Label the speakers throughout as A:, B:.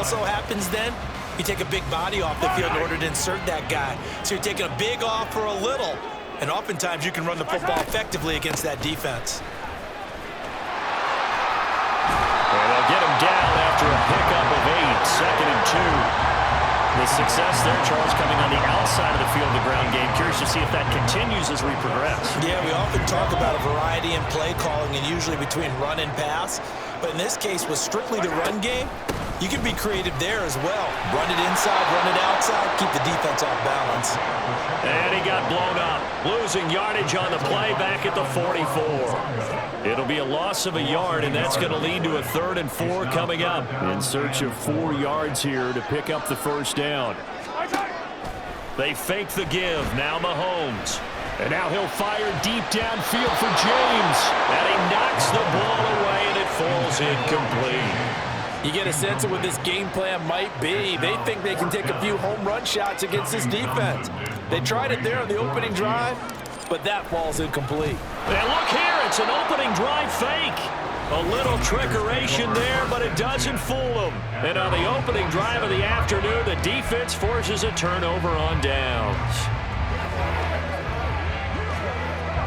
A: also happens then? You take a big body off the field in order to insert that guy. So you're taking a big off for a little. And oftentimes you can run the football effectively against that defense.
B: And they'll get him down after a pickup of 8, 2nd and 2. The success there, Charles, coming on the outside of the field of the ground game. Curious to see if that continues as we progress. Yeah,
A: we often talk about a variety in play calling and usually between run and pass. But in this case, with strictly the run game, you can be creative there as well. Run it inside, run it outside, keep the defense off balance.
B: And he got blown up, losing yardage on the play back at the 44. It'll be a loss of a yard, and that's going to lead to a 3rd and 4 coming up. In search of 4 yards here to pick up the first down. They fake the give. Now Mahomes. And now he'll fire deep downfield for James. And he knocks the ball away, and it falls incomplete.
A: You get a sense of what this game plan might be. They think they can take a few home run shots against this defense. They tried it there on the opening drive, but that falls incomplete.
B: And look here, it's an opening drive fake. A little trickeration there, but it doesn't fool them. And on the opening drive of the afternoon, the defense forces a turnover on downs.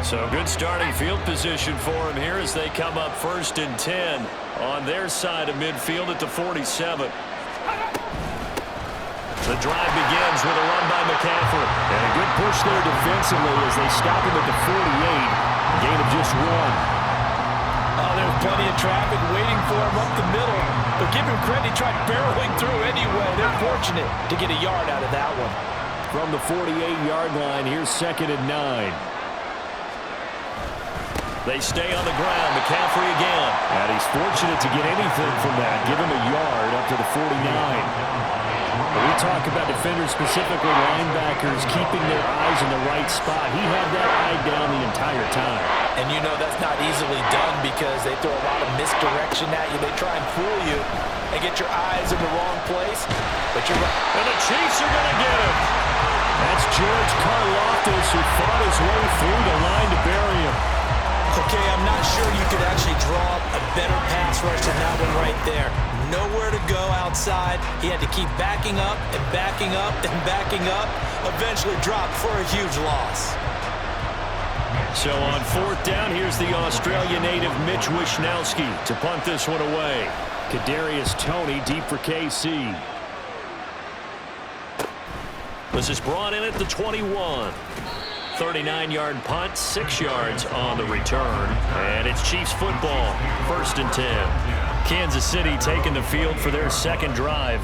B: So good starting field position for him here as they come up 1st and 10 on their side of midfield at the 47. The drive begins with a run by McCaffrey. And a good push there defensively as they stop him at the 48. Gain of just 1.
A: Oh, there's plenty of traffic waiting for him up the middle. But give him credit, he tried barreling through anyway. They're fortunate to get a yard out of that one.
B: From the 48-yard line, here's 2nd and 9. They stay on the ground. McCaffrey again. And he's fortunate to get anything from that. Give him a yard up to the 49. We talk about defenders, specifically linebackers, keeping their eyes in the right spot. He had that eye down the entire time.
A: And you know that's not easily done because they throw a lot of misdirection at you. They try and fool you and get your eyes in the wrong place. But you're right.
B: And the Chiefs are going to get him. That's George Karlaftis who fought his way through the line to bury him.
A: Okay, I'm not sure you could actually draw a better pass rush than that one right there. Nowhere to go outside. He had to keep backing up and backing up and backing up. Eventually dropped for a huge loss.
B: So on 4th down, here's the Australia native Mitch Wishnowsky to punt this one away. Kadarius Toney deep for KC. This is brought in at the 21. 39-yard punt, 6 yards on the return. And it's Chiefs football, 1st and 10. Kansas City taking the field for their 2nd drive.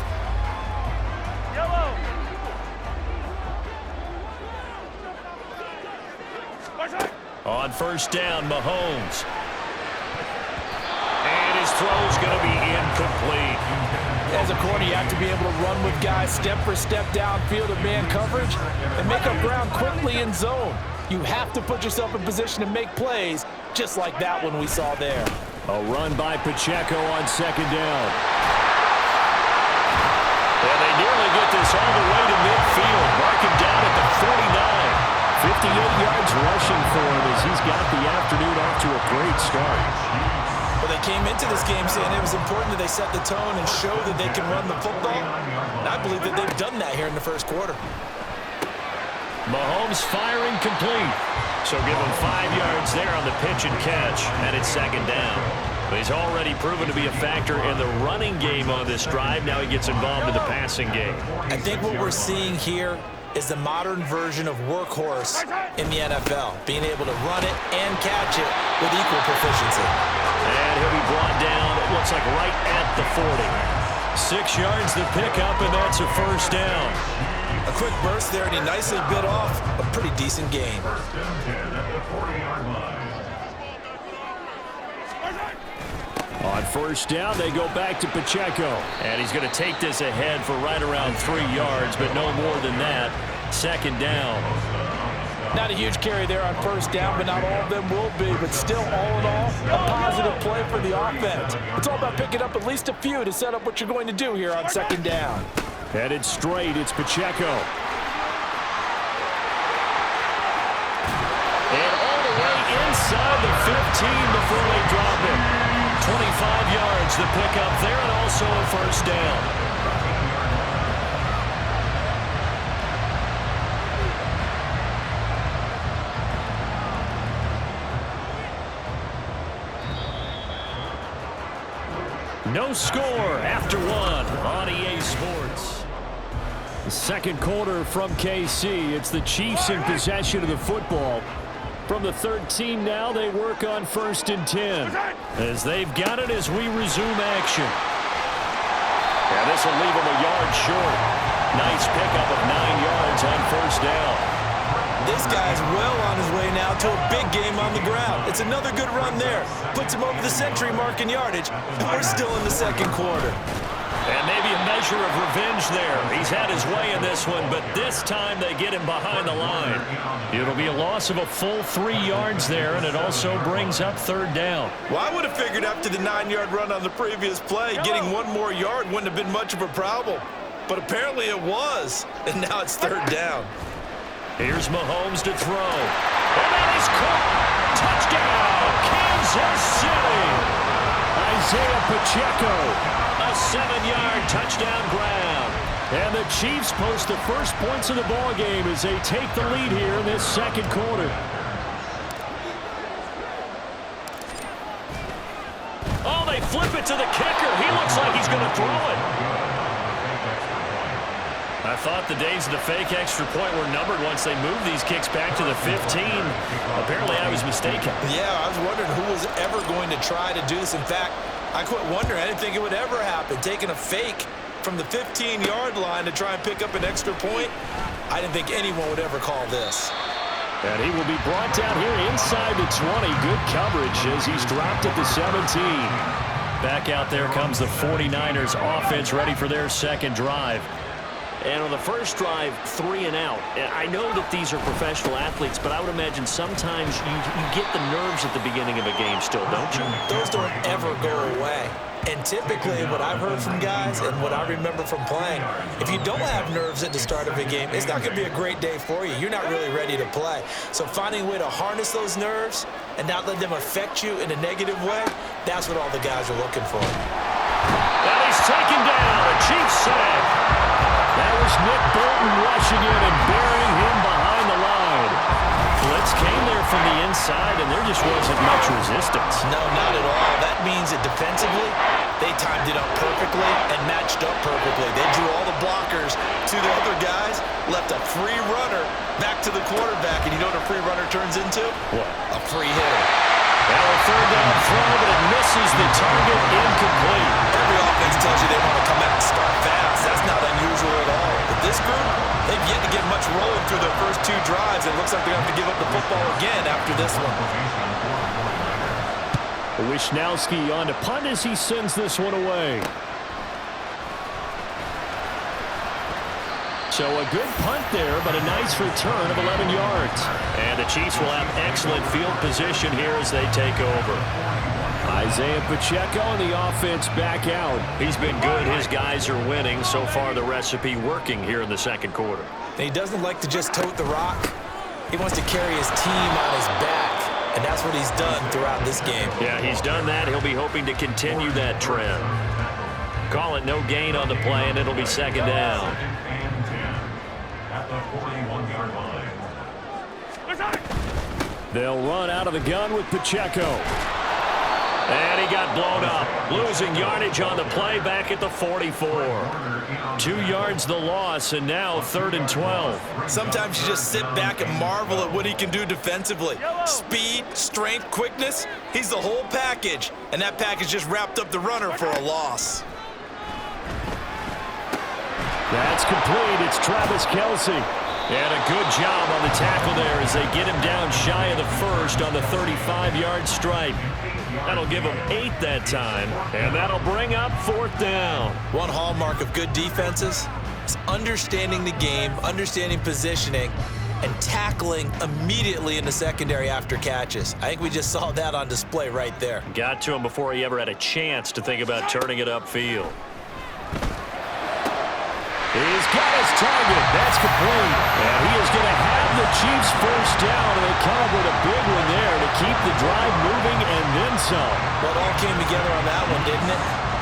B: On 1st down, Mahomes. And his throw's going to be incomplete.
A: As a corner, you have to be able to run with guys step for step downfield of man coverage and make up ground quickly in zone. You have to put yourself in position to make plays, just like that one we saw there.
B: A run by Pacheco on 2nd down. And they nearly get this all the way to midfield. Mark him down at the 49. 58 yards rushing for him as he's got the afternoon off to a great start.
A: Well, they came into this game saying it was important that they set the tone and show that they can run the football. And I believe that they've done that here in the 1st quarter.
B: Mahomes firing complete. So give him 5 yards there on the pitch and catch, and it's 2nd down. But he's already proven to be a factor in the running game on this drive. Now he gets involved in the passing game.
A: I think what we're seeing here is the modern version of workhorse in the NFL, being able to run it and catch it with equal proficiency.
B: And he'll be brought down, it looks like right at the 40. 6 yards to pick up, and that's a 1st down.
A: A quick burst there, and he nicely bit off a pretty decent gain.
B: On 1st down, they go back to Pacheco. And he's going to take this ahead for right around 3 yards, but no more than that. 2nd down.
A: Not a huge carry there on 1st down, but not all of them will be. But still, all in all, a positive play for the offense. It's all about picking up at least a few to set up what you're going to do here on 2nd down.
B: Headed straight, it's Pacheco. And all the way inside the 15 before they drop it. 25 yards to pick up there, and also a 1st down. No score after one on EA Sports. The second quarter from KC. It's the Chiefs in possession of the football. From the 13 now, they work on 1st and 10. As they've got it as we resume action. And this will leave them a yard short. Nice pickup of 9 yards on 1st down.
A: This guy's well on his way now to a big game on the ground. It's another good run there. Puts him over the century mark in yardage. And we're still in the second quarter.
B: And maybe a measure of revenge there. He's had his way in this one, but this time they get him behind the line. It'll be a loss of a full 3 yards there, and it also brings up 3rd down.
A: Well, I would have figured after the 9-yard run on the previous play, getting 1 more yard wouldn't have been much of a problem. But apparently it was, and now it's 3rd down.
B: Here's Mahomes to throw. And that is caught. Touchdown, Kansas City. Isaiah Pacheco, a 7-yard touchdown grab. And the Chiefs post the first points of the ball game as they take the lead here in this second quarter. Oh, they flip it to the kicker. He looks like he's going to throw it. I thought the days of the fake extra point were numbered once they moved these kicks back to the 15. Apparently, I was mistaken.
A: Yeah, I was wondering who was ever going to try to do this. In fact, I quit wondering. I didn't think it would ever happen. Taking a fake from the 15-yard line to try and pick up an extra point, I didn't think anyone would ever call this.
B: And he will be brought down here inside the 20. Good coverage as he's dropped at the 17. Back out there comes the 49ers offense ready for their second drive.
C: And on the first drive, 3 and out. I know that these are professional athletes, but I would imagine sometimes you get the nerves at the beginning of a game still, don't you?
A: Those don't ever go away. And typically what I've heard from guys and what I remember from playing, if you don't have nerves at the start of a game, it's not going to be a great day for you. You're not really ready to play. So finding a way to harness those nerves and not let them affect you in a negative way, that's what all the guys are looking for.
B: And he's taken down. A Chiefs sack. That was Nick Bolton rushing in and burying him behind the line. Blitz came there from the inside, and there just wasn't much resistance.
A: No, not at all. That means that defensively, they timed it up perfectly and matched up perfectly. They drew all the blockers to the other guys, left a free runner back to the quarterback, and you know what a free runner turns into?
B: What?
A: A free hitter.
B: Now a 3rd down throw, but it misses the target, incomplete.
A: Every offense tells you they want to come out and start fast. That's not unusual at all. But this group, they've yet to get much rolling through their first 2 drives. It looks like they're going to have to give up the football again after this one.
B: Wishnowski on to punt as he sends this one away. So a good punt there, but a nice return of 11 yards. And the Chiefs will have excellent field position here as they take over. Isaiah Pacheco and the offense back out. He's been good. His guys are winning. So far, the recipe working here in the second quarter.
A: And he doesn't like to just tote the rock. He wants to carry his team on his back. And that's what he's done throughout this game.
B: Yeah, he's done that. He'll be hoping to continue that trend. Call it no gain on the play, and it'll be 2nd down. At the 41-yard line. They'll run out of the gun with Pacheco. And he got blown up. Losing yardage on the play back at the 44. 2 yards the loss, and now 3rd and 12.
A: Sometimes you just sit back and marvel at what he can do defensively. Speed, strength, quickness, he's the whole package. And that package just wrapped up the runner for a loss.
B: That's complete. It's Travis Kelce. And a good job on the tackle there as they get him down shy of the first on the 35-yard stripe. That'll give him 8 that time, and that'll bring up 4th down.
A: One hallmark of good defenses is understanding the game, understanding positioning, and tackling immediately in the secondary after catches. I think we just saw that on display right there.
B: Got to him before he ever had a chance to think about turning it upfield. He's got his target. That's complete. And he is going to have the Chiefs first down, and they come up with a big one there to keep the drive moving and then some.
A: Well, it all came together on that one, didn't it?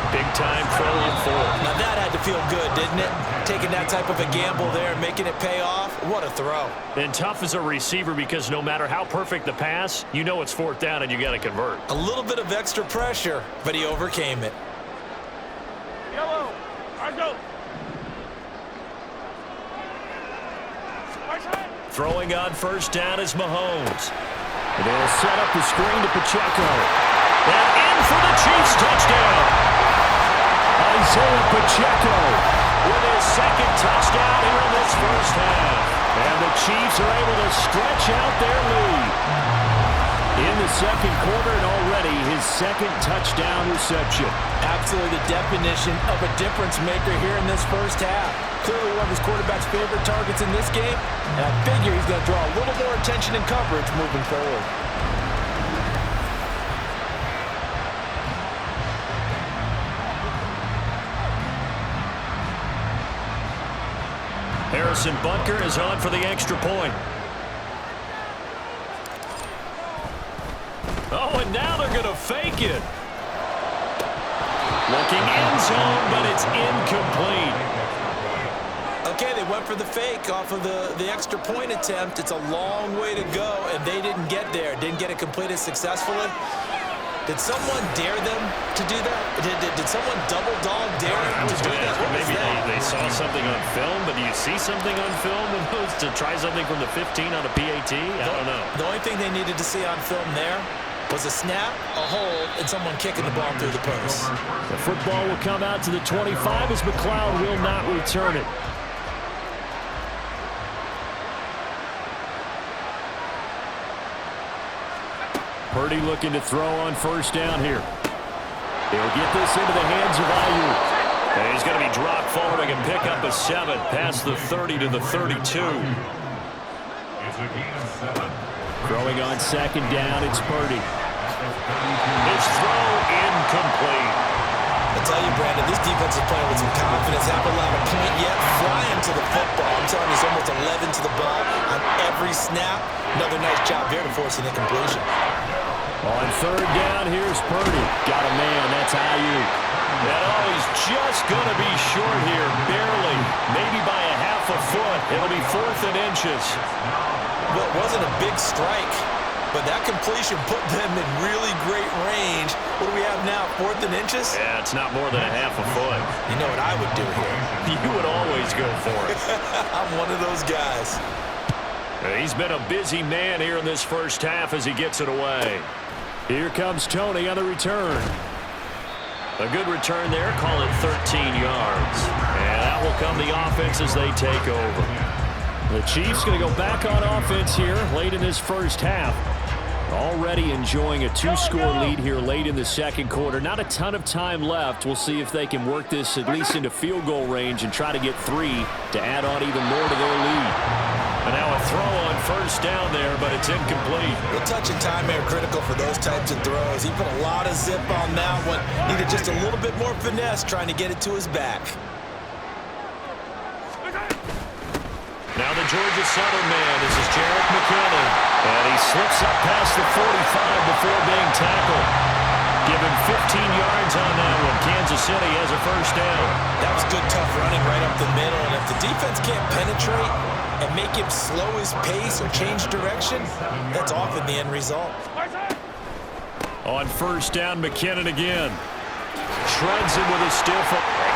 B: Big time throw on 4th.
A: Now that had to feel good, didn't it? Taking that type of a gamble there and making it pay off. What a throw.
B: And tough as a receiver because no matter how perfect the pass, you know it's 4th down and you got to convert.
A: A little bit of extra pressure, but he overcame it.
B: Throwing on first down is Mahomes. They'll set up the screen to Pacheco. And in for the Chiefs touchdown. Isaiah Pacheco with his second touchdown here in this first half. And the Chiefs are able to stretch out their lead. In the second quarter and already his second touchdown reception.
A: Absolutely the definition of a difference maker here in this first half. Clearly one of his quarterback's favorite targets in this game, and I figure he's going to draw a little more attention and coverage moving forward.
B: Harrison Butker is on for the extra point. Oh, and now they're going to fake it. Looking end zone, but it's incomplete.
A: Okay, they went for the fake off of the extra point attempt. It's a long way to go, and they didn't get there. Didn't get it completed successfully. Did someone dare them to do that? Did someone double dog dare them to do that?
C: Maybe they saw something on film, but do you see something on film to try something from the 15 on a PAT? I don't know.
A: The only thing they needed to see on film there was a snap, a hold, and someone kicking the ball through the post.
B: The football will come out to the 25 as McLeod will not return it. Purdy looking to throw on first down here. He'll get this into the hands of Ayuk.
C: And he's going to be dropped following a pickup of 7 past the 30 to the 32.
B: Throwing on second down, it's Purdy.
C: His throw incomplete.
A: I tell you, Brandon, this defense is playing with some confidence. Haven't allowed a point yet. Flying to the football. I'm telling you, it's almost 11 to the ball on every snap. Another nice job there to force an incompletion.
B: On third down, here's Purdy. Got a man, that's Ayuk.
C: And he's just going to be short here, barely. Maybe by a half a foot. It'll be 4th and inches.
A: Well, it wasn't a big strike, but that completion put them in really great range. What do we have now, 4th and inches?
C: Yeah, it's not more than a half a foot.
A: You know what I would do here?
C: You would always go for it.
A: I'm one of those guys.
C: He's been a busy man here in this first half as he gets it away.
B: Here comes Tony on the return.
C: A good return there, call it 13 yards. And that will come the offense as they take over.
B: The Chiefs going to go back on offense here late in this first half. Already enjoying a 2-score lead here late in the second quarter. Not a ton of time left. We'll see if they can work this at least into field goal range and try to get 3 to add on even more to their lead.
C: And now a throw on first down there, but it's incomplete.
A: Real touch and time are critical for those types of throws. He put a lot of zip on that one. Needed just a little bit more finesse trying to get it to his back.
C: Now the Georgia Southern man. This is Jarek McKinnon. And he slips up past the 45 before being tackled. Given 15 yards on that one. Kansas City has a first down.
A: That was good, tough running right up the middle. And if the defense can't penetrate and make him slow his pace or change direction, that's often the end result.
C: On first down, McKinnon again. Shreds him with a stiff.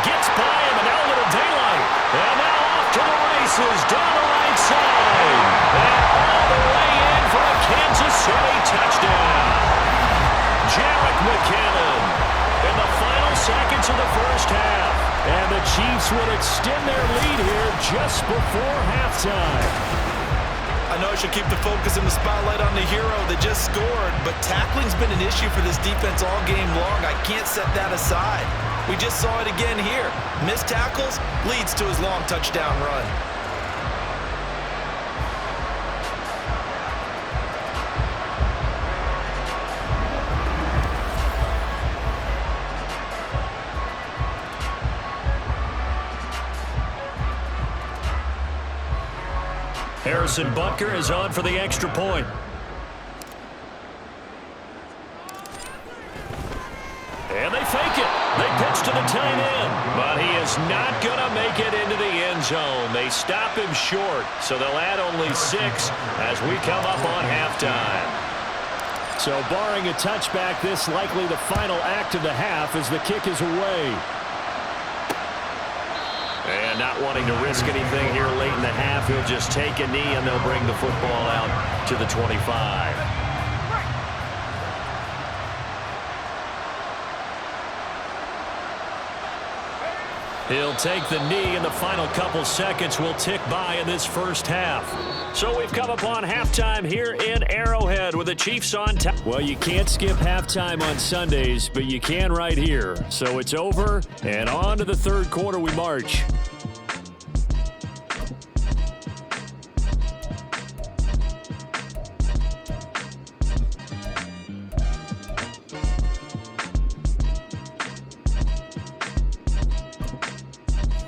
C: Gets by him, and now a little daylight. And now off to the races down the right side. And all the way in for a Kansas City touchdown. Jarek McKinnon in the final seconds of the first half.
B: And the Chiefs will extend their lead here just before halftime.
A: I know I should keep the focus and the spotlight on the hero that just scored, but tackling's been an issue for this defense all game long. I can't set that aside. We just saw it again here. Missed tackles leads to his long touchdown run.
C: Harrison Butker is on for the extra point. And they fake it. They pitch to the tight end. But he is not going to make it into the end zone. They stop him short, so they'll add only 6 as we come up on halftime.
B: So barring a touchback, this likely the final act of the half as the kick is away. And not wanting to risk anything here late in the half, he'll just take a knee, and they'll bring the football out to the 25. He'll take the knee, and the final couple seconds will tick by in this first half. So we've come upon halftime here in Arrowhead with the Chiefs on top.
C: Well, you can't skip halftime on Sundays, but you can right here. So it's over, and on to the third quarter we march.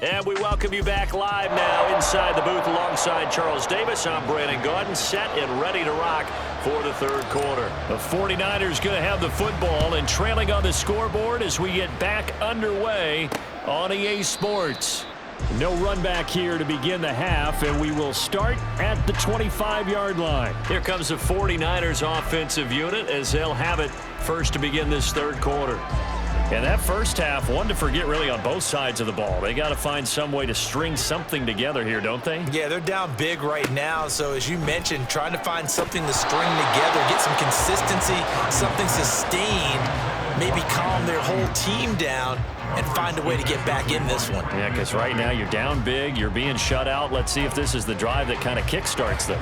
B: And we welcome you back live now inside the booth alongside Charles Davis. I'm Brandon Gaudin, set and ready to rock for the third quarter.
C: The 49ers going to have the football and trailing on the scoreboard as we get back underway on EA Sports. No run back here to begin the half, and we will start at the 25-yard line.
B: Here comes the 49ers offensive unit as they'll have it first to begin this third quarter.
C: And that first half, one to forget really on both sides of the ball. They got to find some way to string something together here, don't they?
A: Yeah, they're down big right now. So as you mentioned, trying to find something to string together, get some consistency, something sustained, maybe calm their whole team down and find a way to get back in this one.
C: Yeah, because right now you're down big, you're being shut out. Let's see if this is the drive that kind of kickstarts them.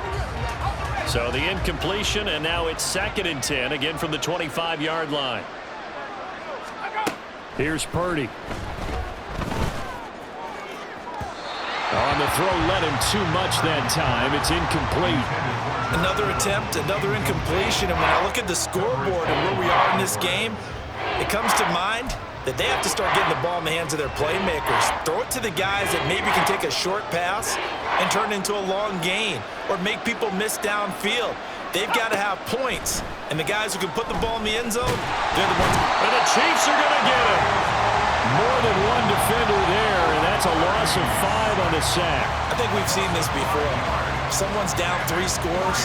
C: So the incompletion, and now it's 2nd and 10, again from the 25-yard line. Here's Purdy. On the throw, led him too much that time. It's incomplete.
A: Another attempt, another incompletion. And when I look at the scoreboard and where we are in this game, it comes to mind that they have to start getting the ball in the hands of their playmakers. Throw it to the guys that maybe can take a short pass and turn it into a long gain or make people miss downfield. They've got to have points. And the guys who can put the ball in the end zone, they're the ones.
C: And the Chiefs are going to get it. More than one defender there, and that's a loss of 5 on the sack.
A: I think we've seen this before. Someone's down 3 scores.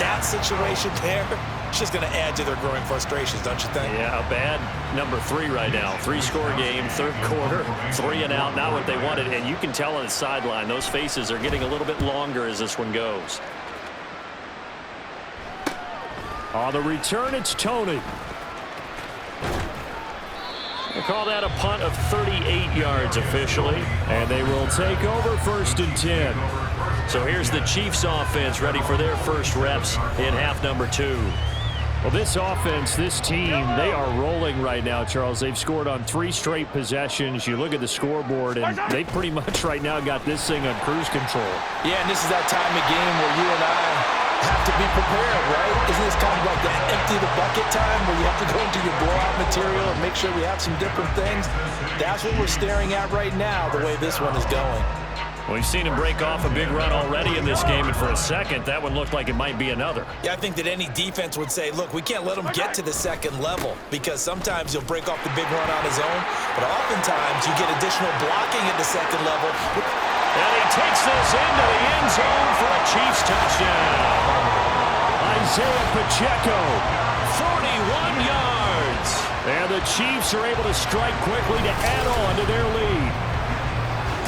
A: That situation there, it's just going to add to their growing frustrations, don't you think?
B: Yeah, a bad number 3 right now. 3-score game, third quarter, 3 and out, not what they wanted. And you can tell on the sideline, those faces are getting a little bit longer as this one goes.
C: On the return, it's Tony.
B: They call that a punt of 38 yards officially.
C: And they will take over 1st and 10.
B: So here's the Chiefs offense ready for their first reps in half number 2.
C: Well, this offense, this team, they are rolling right now, Charles. They've scored on 3 straight possessions. You look at the scoreboard, and they pretty much right now got this thing on cruise control.
A: Yeah, and this is that time of game where you and I have to be prepared, right? Isn't this kind of like the empty the bucket time where you have to go into your blowout material and make sure we have some different things? That's what we're staring at right now, the way this one is going.
C: We've seen him break off a big run already in this game, and for a second, that one looked like it might be another.
A: Yeah, I think that any defense would say, look, we can't let him get to the second level because sometimes he'll break off the big run on his own, but oftentimes you get additional blocking at the second level.
B: And he takes this into the end zone for a Chiefs touchdown.
C: Isaiah Pacheco,
B: 41 yards.
C: And the Chiefs are able to strike quickly to add on to their lead.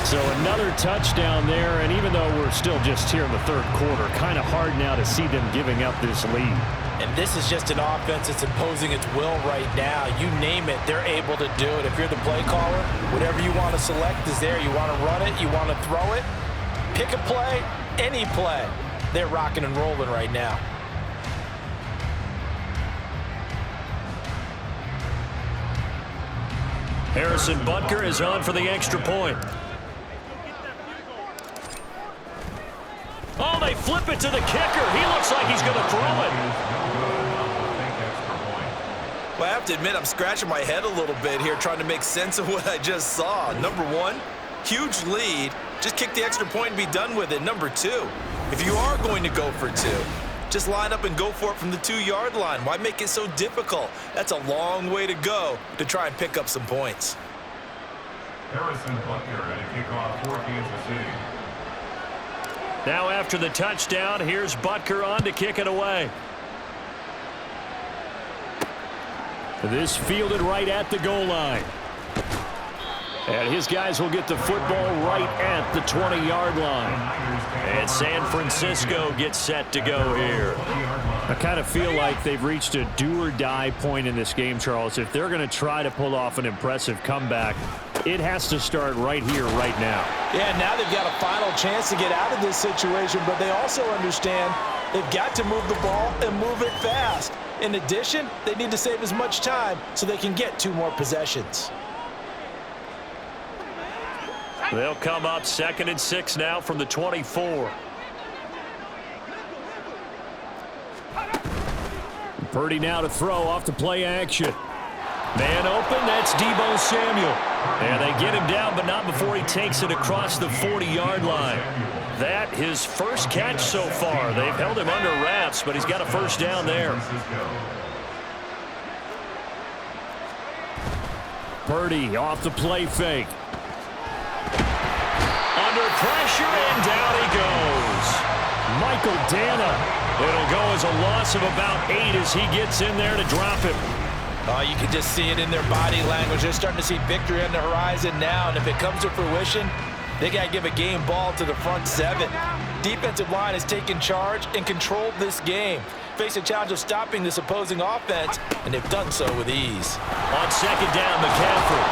C: So another touchdown there, and even though we're still just here in the third quarter, kind of hard now to see them giving up this lead.
A: And this is just an offense that's imposing its will right now. You name it, they're able to do it. If you're the play caller, whatever you want to select is there. You want to run it, you want to throw it, pick a play, any play. They're rocking and rolling right now.
B: Harrison Butker is on for the extra point. Oh, they flip it to the kicker. He looks like he's going to throw it.
A: Well, I have to admit, I'm scratching my head a little bit here trying to make sense of what I just saw. Number 1, huge lead. Just kick the extra point and be done with it. Number 2, if you are going to go for 2, just line up and go for it from the 2-yard line. Why make it so difficult? That's a long way to go to try and pick up some points.
D: Harrison Butker at a kickoff for Kansas City.
B: Now after the touchdown, here's Butker on to kick it away.
C: This fielded right at the goal line.
B: And his guys will get the football right at the 20-yard line. And San Francisco gets set to go here.
C: I kind of feel like they've reached a do-or-die point in this game, Charles. If they're going to try to pull off an impressive comeback, it has to start right here, right now.
A: Yeah, now they've got a final chance to get out of this situation, but they also understand they've got to move the ball and move it fast. In addition, they need to save as much time so they can get 2 more possessions.
B: They'll come up 2nd and 6 now from the 24.
C: Purdy now to throw off the play action.
B: Man open, that's Deebo Samuel. And they get him down, but not before he takes it across the 40-yard line. That his first catch so far. They've held him under wraps, but he's got a first down there.
C: Purdy off the play fake.
B: Under pressure, and down he goes.
C: Michael Dana.
B: It'll go as a loss of about 8 as he gets in there to drop him.
A: Oh, you can just see it in their body language. They're starting to see victory on the horizon now, and if it comes to fruition, they got to give a game ball to the front 7. Defensive line has taken charge and controlled this game. Face a challenge of stopping this opposing offense, and they've done so with ease.
B: On 2nd down, McCaffrey.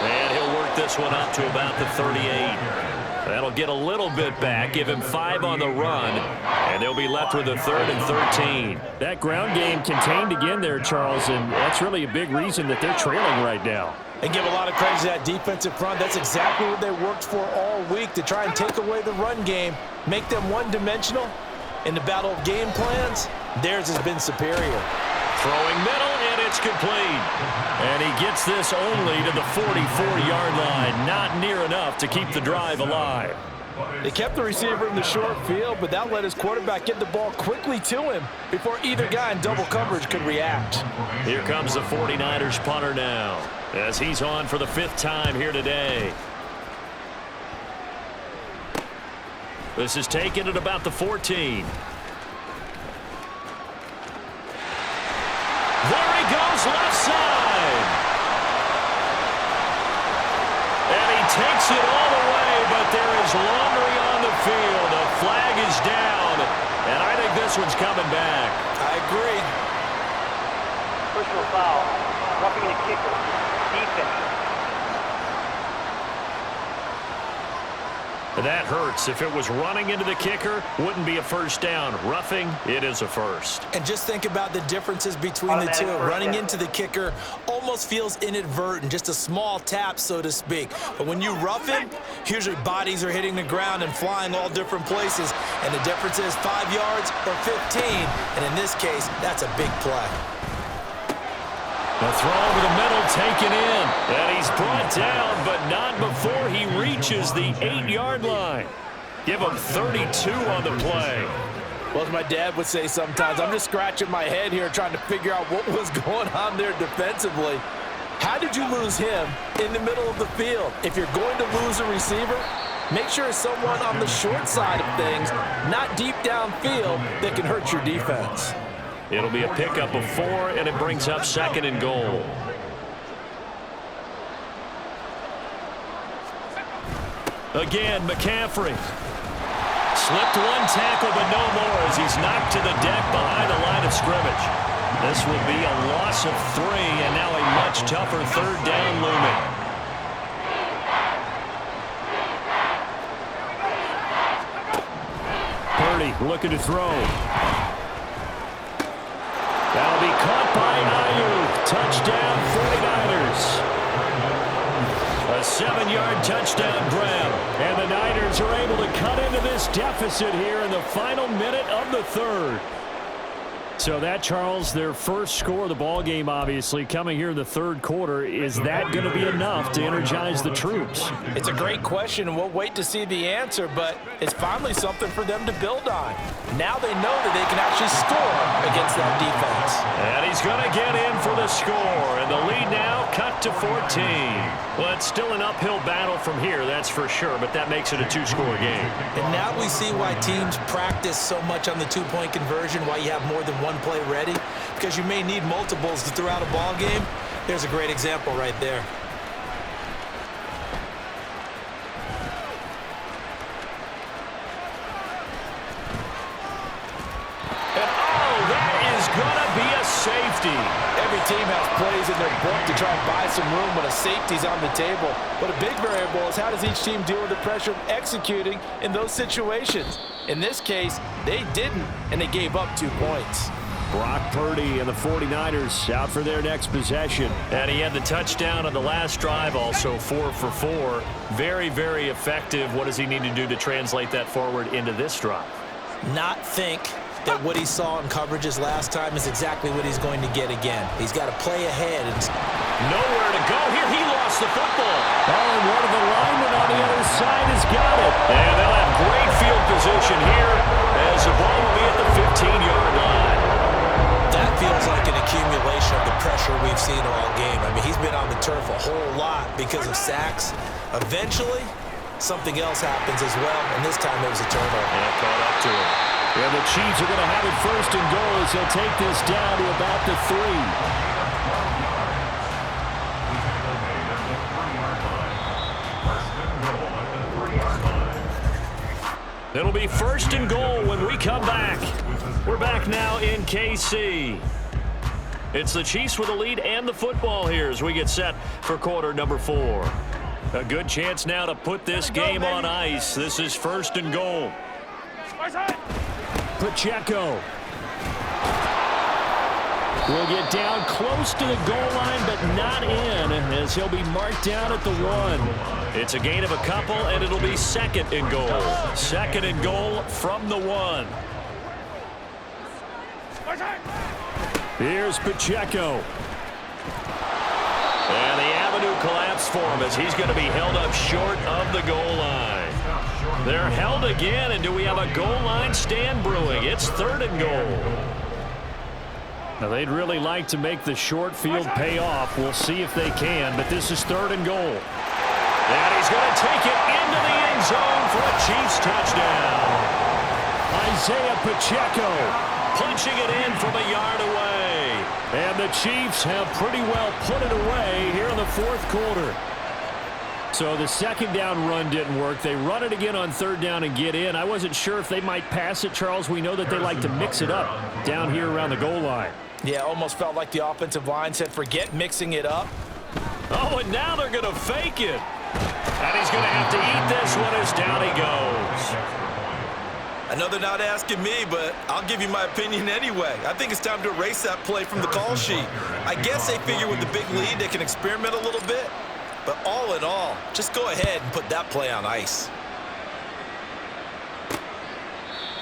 B: And he'll work this one up to about the 38. That'll get a little bit back, give him 5 on the run, and they'll be left with a 3rd and 13.
C: That ground game contained again there, Charles, and that's really a big reason that they're trailing right now.
A: And give a lot of credit to that defensive front. That's exactly what they worked for all week, to try and take away the run game, make them one-dimensional. In the battle of game plans, theirs has been superior.
B: Throwing middle, and it's complete. And he gets this only to the 44-yard line. Not near enough to keep the drive alive.
A: They kept the receiver in the short field, but that let his quarterback get the ball quickly to him before either guy in double coverage could react.
B: Here comes the 49ers punter now, as he's on for the 5th time here today. This is taken at about the 14. There he goes, left side. And he takes it all the way, but there is laundry on the field. The flag is down, and I think this one's coming back.
A: I agree.
E: Personal foul. Roughing the kicker. Defense.
B: That hurts. If it was running into the kicker, wouldn't be a first down. Roughing, it is a first.
A: And just think about the differences between the two. Running into the kicker almost feels inadvertent, just a small tap, so to speak. But when you rough him, usually bodies are hitting the ground and flying all different places. And the difference is 5 yards or 15. And in this case, that's a big play.
B: The throw over the middle taken in. And he's brought down, but not before he reaches the 8-yard line. Give him 32 on the play.
A: Well, as my dad would say sometimes, I'm just scratching my head here trying to figure out what was going on there defensively. How did you lose him in the middle of the field? If you're going to lose a receiver, make sure it's someone on the short side of things, not deep downfield, that can hurt your defense.
B: It'll be a pickup of 4, and it brings up 2nd and goal. Again, McCaffrey. Slipped one tackle, but no more as he's knocked to the deck behind the line of scrimmage. This will be a loss of 3, and now a much tougher 3rd down looming.
C: Purdy looking to throw.
B: That'll be caught by Ayuk. Touchdown, 49ers. A 7-yard touchdown grab.
C: And the Niners are able to cut into this deficit here in the final minute of the 3rd. So that, Charles, their first score of the ball game, obviously, coming here in the 3rd quarter. Is that going to be enough to energize the troops?
A: It's a great question, and we'll wait to see the answer, but it's finally something for them to build on. Now they know that they can actually score against that defense.
B: And he's going to get in for the score, and the lead now cut to 14. Well, it's still an uphill battle from here, that's for sure, but that makes it a 2-score game.
A: And now we see why teams practice so much on the 2-point conversion, why you have more than one play ready, because you may need multiples to throw out a ball game. There's a great example right there. plays in their book to try and buy some room when a safety's on the table. But a big variable is how does each team deal with the pressure of executing in those situations. In this case, they didn't, and they gave up 2 points.
C: Brock Purdy and the 49ers out for their next possession.
B: And he had the touchdown on the last drive, also 4 for 4. Very, very effective. What does he need to do to translate that forward into this drive?
A: Not think that what he saw in coverages last time is exactly what he's going to get again. He's got to play ahead. And
B: nowhere to go here. He lost the football.
C: Oh, and one of the linemen on the other side has got it.
B: And they'll have great field position here as the ball will be at the 15-yard line.
A: That feels like an accumulation of the pressure we've seen all game. I mean, he's been on the turf a whole lot because of sacks. Eventually, something else happens as well, and this time it was a turnover.
B: And caught up to it.
C: And the Chiefs are going to have it first and goal as they'll take this down to about the 3.
B: It'll be first and goal when we come back. We're back now in KC. It's the Chiefs with the lead and the football here as we get set for quarter number 4. A good chance now to put this game on ice. This is first and goal.
C: Pacheco will get down close to the goal line, but not in, as he'll be marked down at the 1.
B: It's a gain of a couple, and it'll be second and goal. Second and goal from the 1.
C: Here's Pacheco.
B: And the avenue collapsed for him as he's going to be held up short of the goal line. They're held again, and do we have a goal line stand brewing? It's third and goal.
C: Now, they'd really like to make the short field pay off. We'll see if they can, but this is third and goal.
B: And he's going to take it into the end zone for a Chiefs touchdown.
C: Isaiah Pacheco
B: punching it in from a yard away.
C: And the Chiefs have pretty well put it away here in the fourth quarter. So the second down run didn't work. They run it again on third down and get in. I wasn't sure if they might pass it, Charles. We know that they like to mix it up down here around the goal line.
A: Yeah, almost felt like the offensive line said, forget mixing it up.
B: Oh, and now they're going to fake it. And he's going to have to eat this one as down he goes.
A: I know they're not asking me, but I'll give you my opinion anyway. I think it's time to erase that play from the call sheet. I guess they figure with the big lead they can experiment a little bit. But all in all, just go ahead and put that play on ice.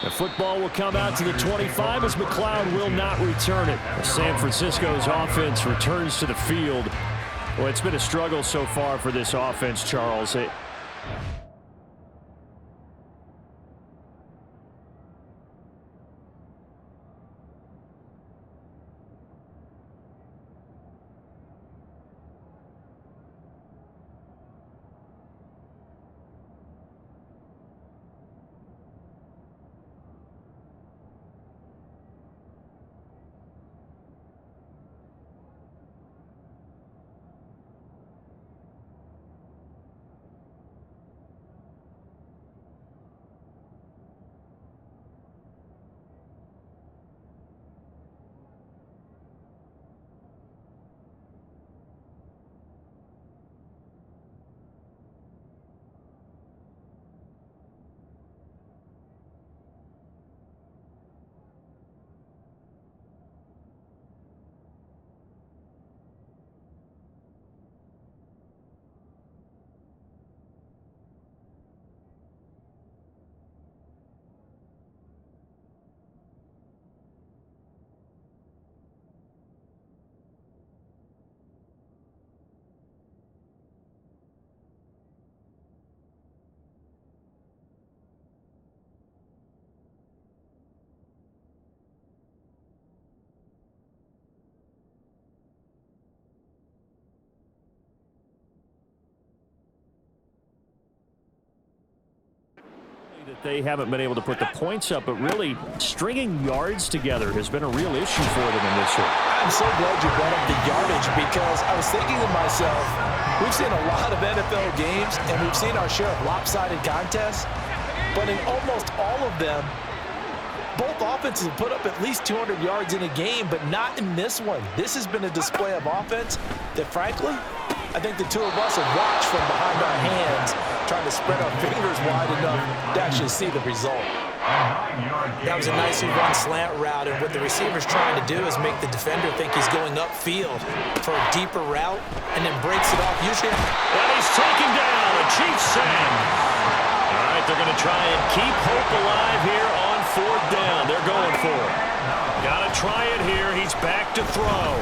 C: The football will come out to the 25 as McLeod will not return it. San Francisco's offense returns to the field. Well, it's been a struggle so far for this offense, Charles. that they haven't been able to put the points up, but really stringing yards together has been a real issue for them in this one.
A: I'm so glad you brought up the yardage, because I was thinking to myself, we've seen a lot of NFL games and we've seen our share of lopsided contests, but in almost all of them, Both offenses have put up at least 200 yards in a game, but not in this one. This has been a display of offense that, frankly, I think the two of us have watched from behind our hands, trying to spread our fingers wide enough to actually see the result.
E: That was a nicely run slant route, and what the receiver's trying to do is make the defender think he's going upfield for a deeper route, and then breaks it off. Usually,
B: and he's taken down. A Chiefs sack. All right, they're going to try and keep hope alive here on fourth down. They're going for it. Got to try it here. He's back to throw.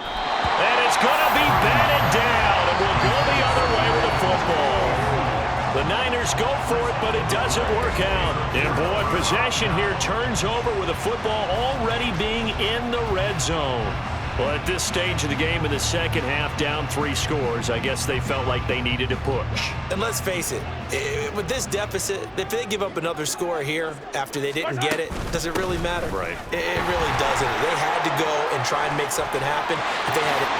B: And it's going to be batted down, and we'll go the other way with the football. The Niners go for it, but it doesn't work out. And, boy, possession here turns over with the football already being in the red zone. Well, at this stage of the game in the second half, down 3 scores, I guess they felt like they needed to push.
A: And let's face it, with this deficit, if they give up another score here after they didn't get it, does it really matter?
B: Right.
A: It really doesn't. They had to go and try and make something happen. If they had it.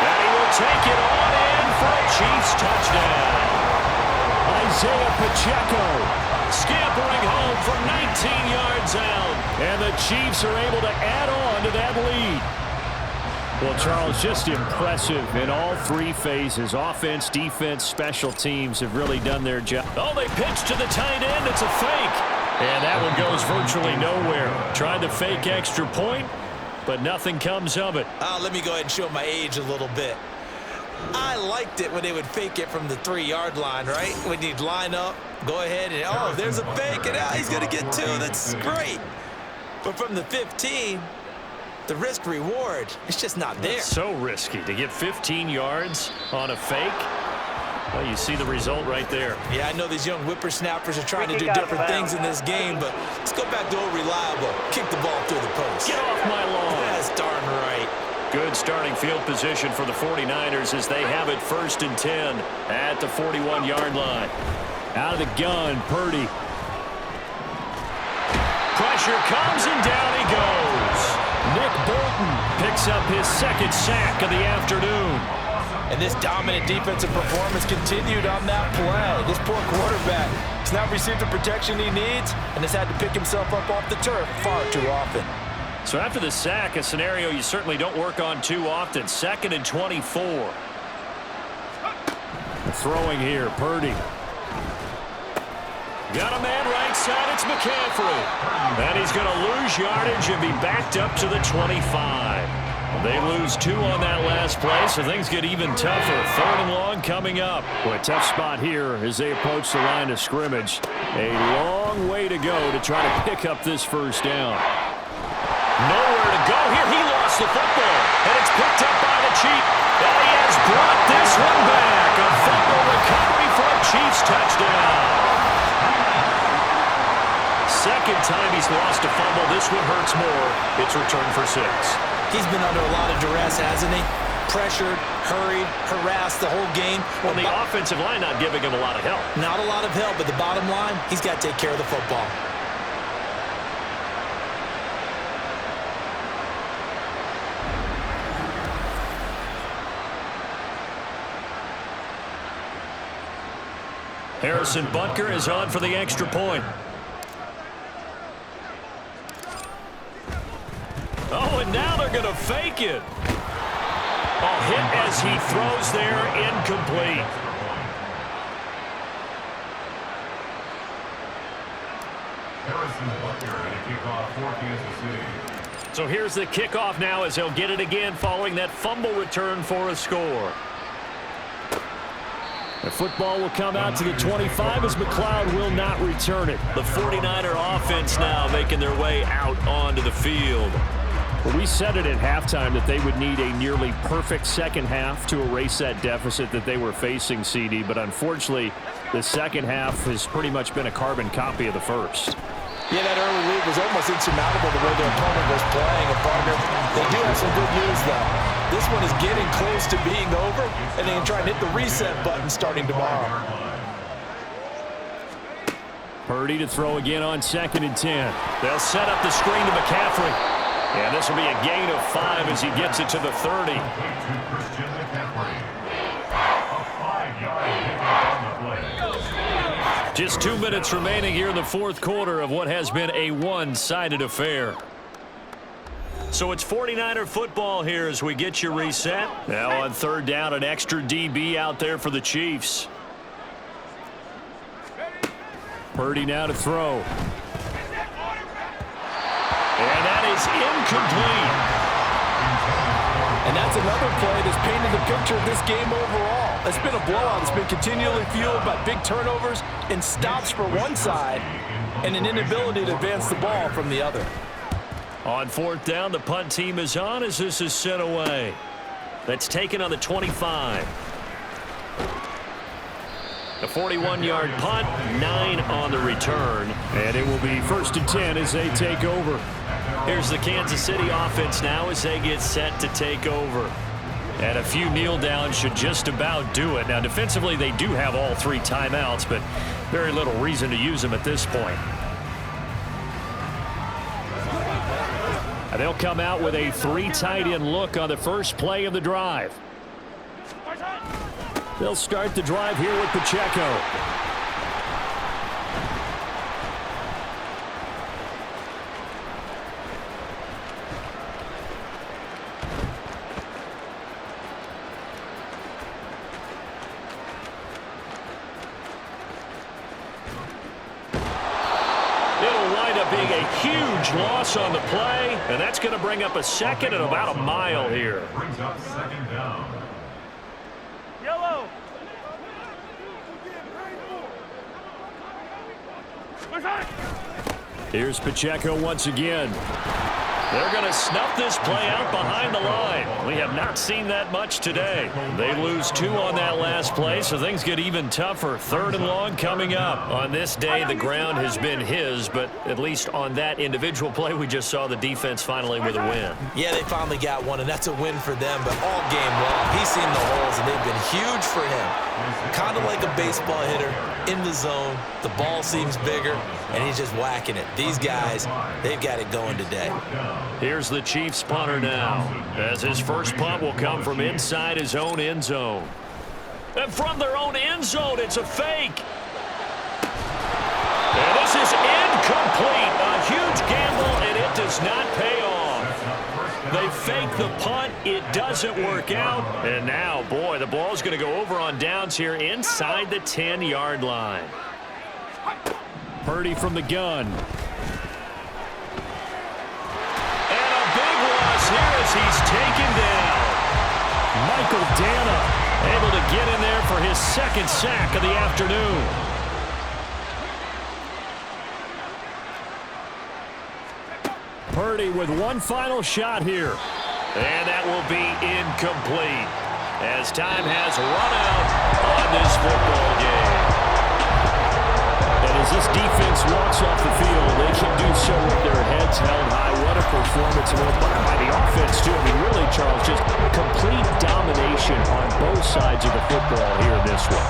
B: And he will take it on in for a Chiefs touchdown. Isaiah Pacheco scampering home from 19 yards out. And the Chiefs are able to add on to that lead. Well, Charles, just impressive in all 3 phases. Offense, defense, special teams have really done their job. Oh, they pitch to the tight end. It's a fake. And that one goes virtually nowhere. Tried to fake extra point, but nothing comes of it.
A: Let me go ahead and show my age a little bit. I liked it when they would fake it from the 3-yard line, right? When you'd line up, go ahead and, oh, there's a fake, and he's going to get 2. That's great. But from the 15, the risk-reward, it's just not there.
B: It's so risky to get 15 yards on a fake. Well, you see the result right there.
A: Yeah, I know these young whippersnappers are trying to do different things in this game, but let's go back to old reliable. Kick the ball through the post.
B: Get off my lawn.
A: That's darn right.
B: Good starting field position for the 49ers as they have it 1st and 10 at the 41-yard line. Out of the gun, Purdy. Pressure comes and down he goes. Nick Bolton picks up his 2nd sack of the afternoon.
A: And this dominant defensive performance continued on that play. This poor quarterback has not received the protection he needs and has had to pick himself up off the turf far too often.
B: So after the sack, a scenario you certainly don't work on too often. 2nd and 24. Throwing here, Purdy. Got a man right side, it's McCaffrey. And he's going to lose yardage and be backed up to the 25. They lose 2 on that last play, so things get even tougher. 3rd and long coming up. Boy, a tough spot here as they approach the line of scrimmage. A long way to go to try to pick up this 1st down. Nowhere to go here. He lost the football, and it's picked up by the Chief. And he has brought this one back. A fumble recovery for a Chiefs touchdown. 2nd time he's lost a fumble. This one hurts more. It's returned for 6.
A: He's been under a lot of duress, hasn't he? Pressured, hurried, harassed the whole game.
B: Well, the offensive line not giving him a lot of help.
A: Not a lot of help, but the bottom line, he's got to take care of the football.
B: Harrison Butker is on for the extra point. Oh, and now they're going to fake it. A hit as he throws there, incomplete.
D: Harrison Butker and a kickoff for Kansas City.
B: So here's the kickoff now as he'll get it again following that fumble return for a score. The football will come out to the 25 as McLeod will not return it. The 49er offense now making their way out onto the field. Well, we said it at halftime that they would need a nearly perfect second half to erase that deficit that they were facing, CD, but unfortunately the second half has pretty much been a carbon copy of the first.
A: Yeah, that early lead was almost insurmountable the way their opponent was playing. And partner, they do have some good news, though. This one is getting close to being over, and they can try and hit the reset button starting tomorrow.
B: Purdy to throw again on 2nd and 10. They'll set up the screen to McCaffrey. And this will be a gain of 5 as he gets it to the 30. Just 2 minutes remaining here in the fourth quarter of what has been a one-sided affair. So it's 49er football here as we get you reset. Now on third down, an extra DB out there for the Chiefs. Purdy now to throw. And that is incomplete.
F: And that's another play that's painted the picture of this game overall. It's been a blowout. It's been continually fueled by big turnovers and stops for one side and an inability to advance the ball from the other.
B: On fourth down, the punt team is on as this is sent away. That's taken on the 25. A 41-yard punt, 9 on the return.
C: And it will be 1st and 10 as they take over.
B: Here's the Kansas City offense now as they get set to take over. And a few kneel downs should just about do it. Now, defensively, they do have all 3 timeouts, but very little reason to use them at this point. And they'll come out with a 3 tight end look on the first play of the drive. They'll start the drive here with Pacheco. Being a huge loss on the play, and that's going to bring up a second and about a mile here.
D: Brings up second down.
G: Yellow.
C: Here's Pacheco once again.
B: They're going to snuff this play out behind the line. We have not seen that much today. They lose 2 on that last play, so things get even tougher. 3rd and long coming up. On this day, the ground has been his, but at least on that individual play, we just saw the defense finally with a win.
E: Yeah, they finally got one, and that's a win for them, but all game long, he's seen the holes, and they've been huge for him. Kind of like a baseball hitter in the zone. The ball seems bigger, and he's just whacking it. These guys, they've got it going today.
B: Here's the Chiefs punter now, as his first punt will come from inside his own end zone. And from their own end zone, it's a fake. And this is incomplete. A huge gamble, and it does not pay off. They fake the punt. It doesn't work out. And now, boy, the ball's going to go over on downs here inside the 10-yard line.
C: Purdy from the gun.
B: Here as he's taken down.
C: Michael Dana
B: able to get in there for his 2nd sack of the afternoon.
C: Purdy with one final shot here.
B: And that will be incomplete as time has run out on this football game.
C: And as this defense walks off the field, they can do so with their heads held high. What a performance, and by the offense, too. I mean, really, Charles, just complete domination on both sides of the football here in this one.